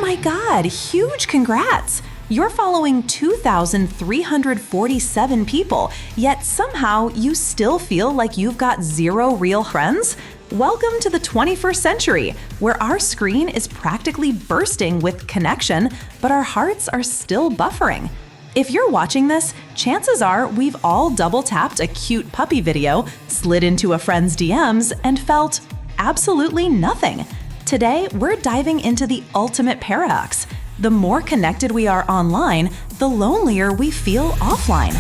my God, huge congrats! You're following 2,347 people, yet somehow you still feel like you've got 0 real friends? Welcome to the 21st century, where our screen is practically bursting with connection, but our hearts are still buffering. If you're watching this, chances are we've all double-tapped a cute puppy video, slid into a friend's DMs, and felt absolutely nothing. Today, we're diving into the ultimate paradox. The more connected we are online, the lonelier we feel offline.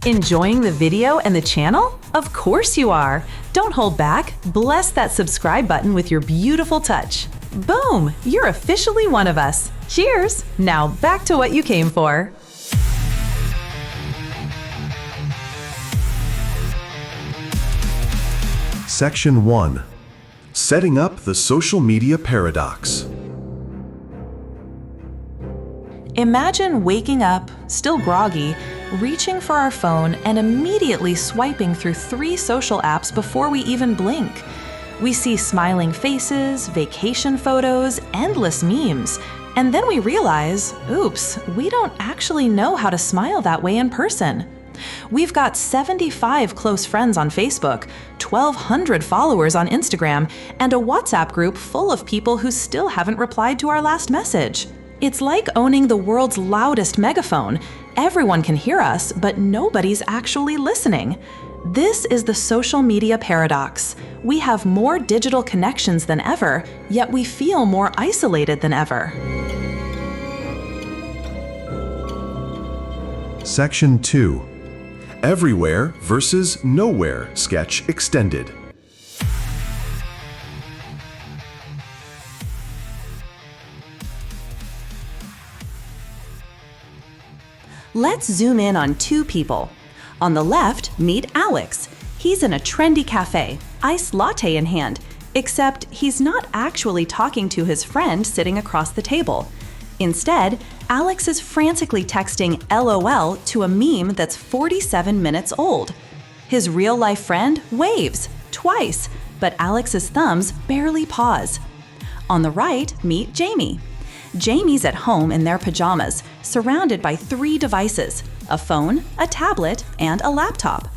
Enjoying the video and the channel? Of course you are! Don't hold back. Bless that subscribe button with your beautiful touch. Boom! You're officially one of us. Cheers! Now back to what you came for. Section 1. Setting up the social media paradox. Imagine waking up, still groggy, reaching for our phone and immediately swiping through 3 social apps before we even blink. We see smiling faces, vacation photos, endless memes, and then we realize, oops, we don't actually know how to smile that way in person. We've got 75 close friends on Facebook, 1,200 followers on Instagram, and a WhatsApp group full of people who still haven't replied to our last message. It's like owning the world's loudest megaphone. Everyone can hear us, but nobody's actually listening. This is the social media paradox. We have more digital connections than ever, yet we feel more isolated than ever. Section 2. Everywhere versus nowhere sketch extended. Let's zoom in on 2 people. On the left, meet Alex. He's in a trendy cafe, iced latte in hand, except he's not actually talking to his friend sitting across the table. Instead, Alex is frantically texting LOL to a meme that's 47 minutes old. His real-life friend waves twice, but Alex's thumbs barely pause. On the right, meet Jamie. Jamie's at home in their pajamas, surrounded by 3 devices: a phone, a tablet, and a laptop.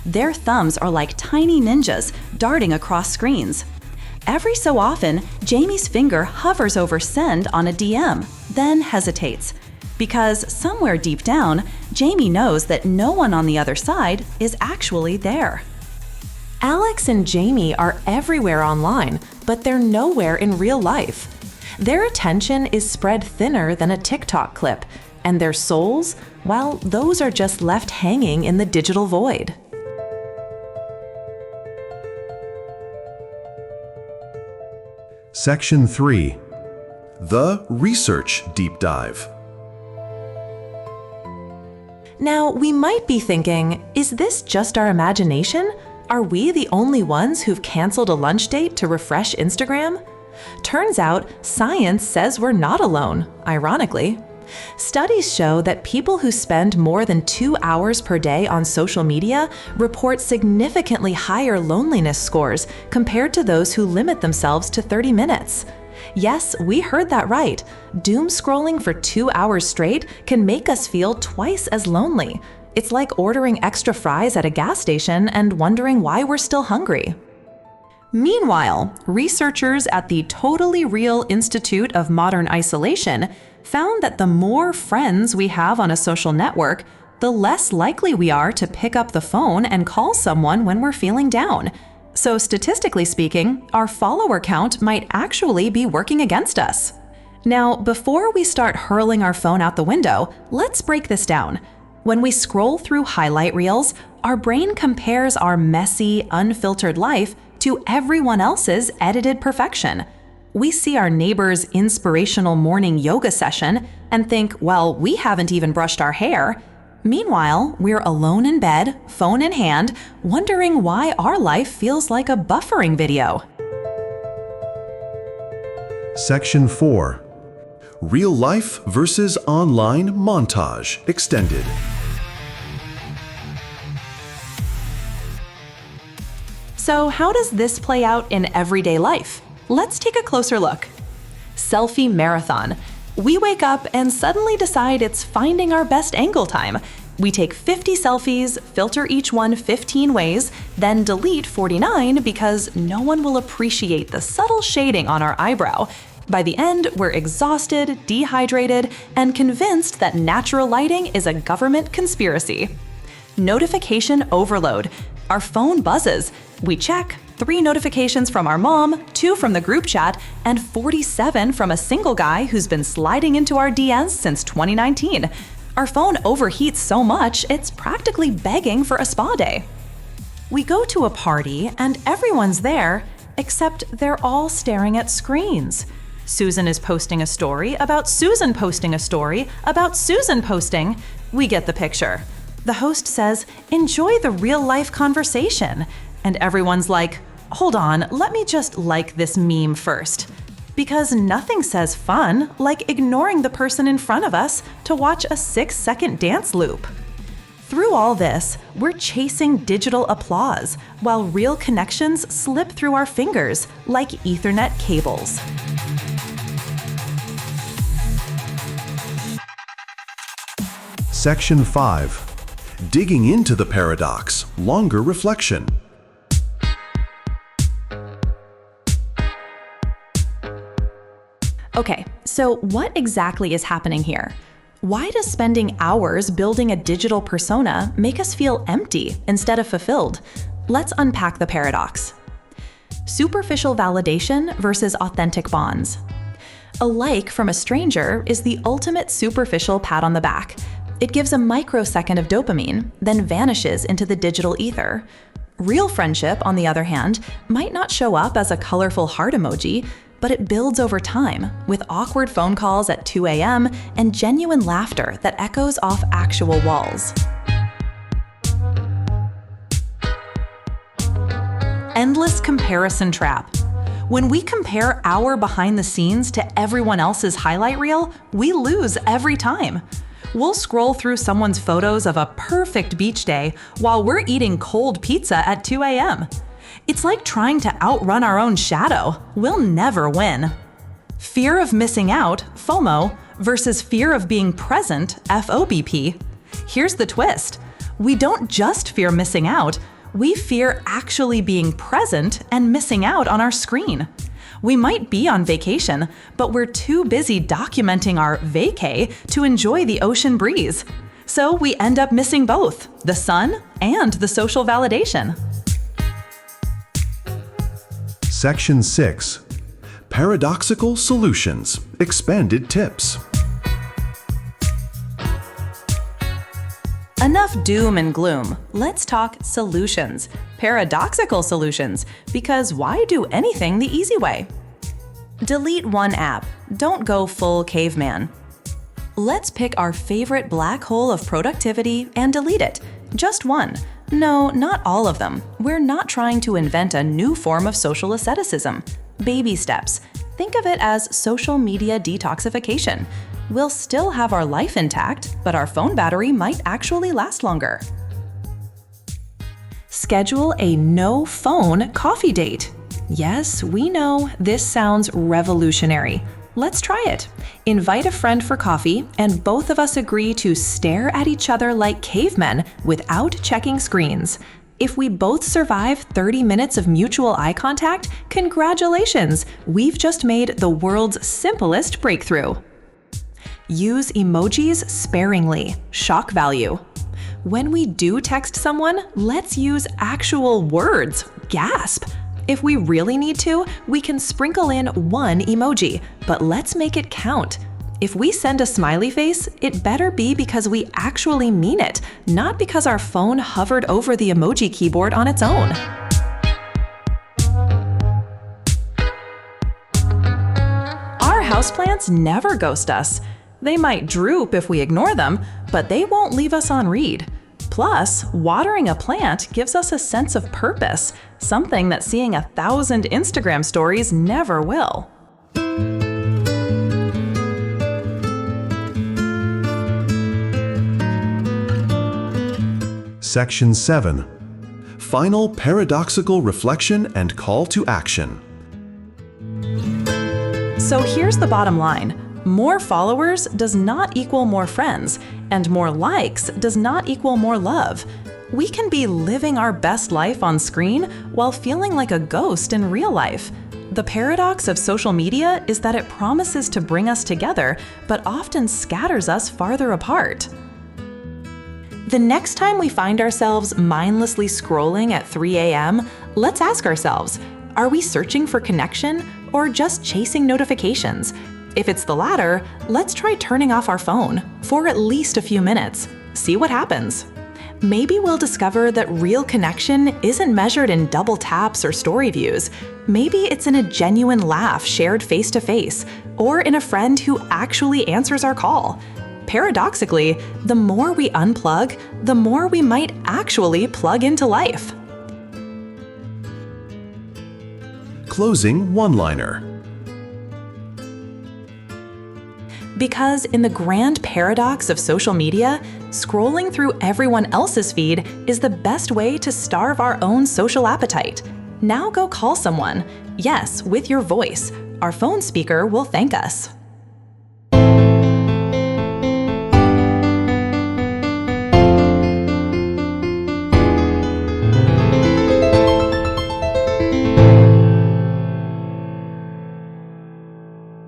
Their thumbs are like tiny ninjas darting across screens. Every so often, Jamie's finger hovers over send on a DM, then hesitates. Because somewhere deep down, Jamie knows that no one on the other side is actually there. Alex and Jamie are everywhere online, but they're nowhere in real life. Their attention is spread thinner than a TikTok clip, and their souls, well, those are just left hanging in the digital void. Section 3. The Research Deep Dive. Now, we might be thinking, is this just our imagination? Are we the only ones who've canceled a lunch date to refresh Instagram? Turns out, science says we're not alone, ironically. Studies show that people who spend more than 2 hours per day on social media report significantly higher loneliness scores compared to those who limit themselves to 30 minutes. Yes, we heard that right. Doom scrolling for 2 hours straight can make us feel twice as lonely. It's like ordering extra fries at a gas station and wondering why we're still hungry. Meanwhile, researchers at the Totally Real Institute of Modern Isolation found that the more friends we have on a social network, the less likely we are to pick up the phone and call someone when we're feeling down. So statistically speaking, our follower count might actually be working against us. Now, before we start hurling our phone out the window, let's break this down. When we scroll through highlight reels, our brain compares our messy, unfiltered life to everyone else's edited perfection. We see our neighbor's inspirational morning yoga session and think, well, we haven't even brushed our hair. Meanwhile, we're alone in bed, phone in hand, wondering why our life feels like a buffering video. Section 4. Real Life versus Online Montage Extended. So how does this play out in everyday life? Let's take a closer look. Selfie marathon. We wake up and suddenly decide it's finding our best angle time. We take 50 selfies, filter each one 15 ways, then delete 49 because no one will appreciate the subtle shading on our eyebrow. By the end, we're exhausted, dehydrated, and convinced that natural lighting is a government conspiracy. Notification overload. Our phone buzzes. We check 3 notifications from our mom, 2 from the group chat, and 47 from a single guy who's been sliding into our DMs since 2019. Our phone overheats so much, it's practically begging for a spa day. We go to a party and everyone's there, except they're all staring at screens. Susan is posting a story about Susan posting a story about Susan posting. We get the picture. The host says, "Enjoy the real-life conversation." And everyone's like, "Hold on, let me just like this meme first." Because nothing says fun like ignoring the person in front of us to watch a 6-second dance loop. Through all this, we're chasing digital applause while real connections slip through our fingers like Ethernet cables. Section 5. Digging into the paradox, longer reflection. Okay, so what exactly is happening here? Why does spending hours building a digital persona make us feel empty instead of fulfilled? Let's unpack the paradox. Superficial validation versus authentic bonds. A like from a stranger is the ultimate superficial pat on the back. It gives a microsecond of dopamine, then vanishes into the digital ether. Real friendship, on the other hand, might not show up as a colorful heart emoji, but it builds over time, with awkward phone calls at 2 a.m. and genuine laughter that echoes off actual walls. Endless comparison trap. When we compare our behind the scenes to everyone else's highlight reel, we lose every time. We'll scroll through someone's photos of a perfect beach day while we're eating cold pizza at 2 a.m. It's like trying to outrun our own shadow. We'll never win. Fear of missing out, FOMO, versus fear of being present, FOBP. Here's the twist. We don't just fear missing out, we fear actually being present and missing out on our screen. We might be on vacation, but we're too busy documenting our vacay to enjoy the ocean breeze. So we end up missing both, the sun and the social validation. Section 6. Paradoxical solutions, expanded tips. Enough doom and gloom. Let's talk solutions. Paradoxical solutions, because why do anything the easy way? Delete one app. Don't go full caveman. Let's pick our favorite black hole of productivity and delete it. Just one. No, not all of them. We're not trying to invent a new form of social asceticism. Baby steps. Think of it as social media detoxification. We'll still have our life intact, but our phone battery might actually last longer. Schedule a no-phone coffee date. Yes, we know this sounds revolutionary. Let's try it. Invite a friend for coffee, and both of us agree to stare at each other like cavemen without checking screens. If we both survive 30 minutes of mutual eye contact, congratulations! We've just made the world's simplest breakthrough. Use emojis sparingly. Shock value. When we do text someone, let's use actual words. Gasp! If we really need to, we can sprinkle in one emoji, but let's make it count. If we send a smiley face, it better be because we actually mean it, not because our phone hovered over the emoji keyboard on its own. Our houseplants never ghost us. They might droop if we ignore them, but they won't leave us on read. Plus, watering a plant gives us a sense of purpose, something that seeing 1,000 Instagram stories never will. Section 7. final paradoxical reflection and call to action. So here's the bottom line. More followers does not equal more friends, and more likes does not equal more love. We can be living our best life on screen while feeling like a ghost in real life. The paradox of social media is that it promises to bring us together, but often scatters us farther apart. The next time we find ourselves mindlessly scrolling at 3 a.m., let's ask ourselves, are we searching for connection or just chasing notifications? If it's the latter, let's try turning off our phone for at least a few minutes. See what happens. Maybe we'll discover that real connection isn't measured in double taps or story views. Maybe it's in a genuine laugh shared face-to-face, or in a friend who actually answers our call. Paradoxically, the more we unplug, the more we might actually plug into life. Closing one-liner. Because in the grand paradox of social media, scrolling through everyone else's feed is the best way to starve our own social appetite. Now go call someone. Yes, with your voice. Our phone speaker will thank us.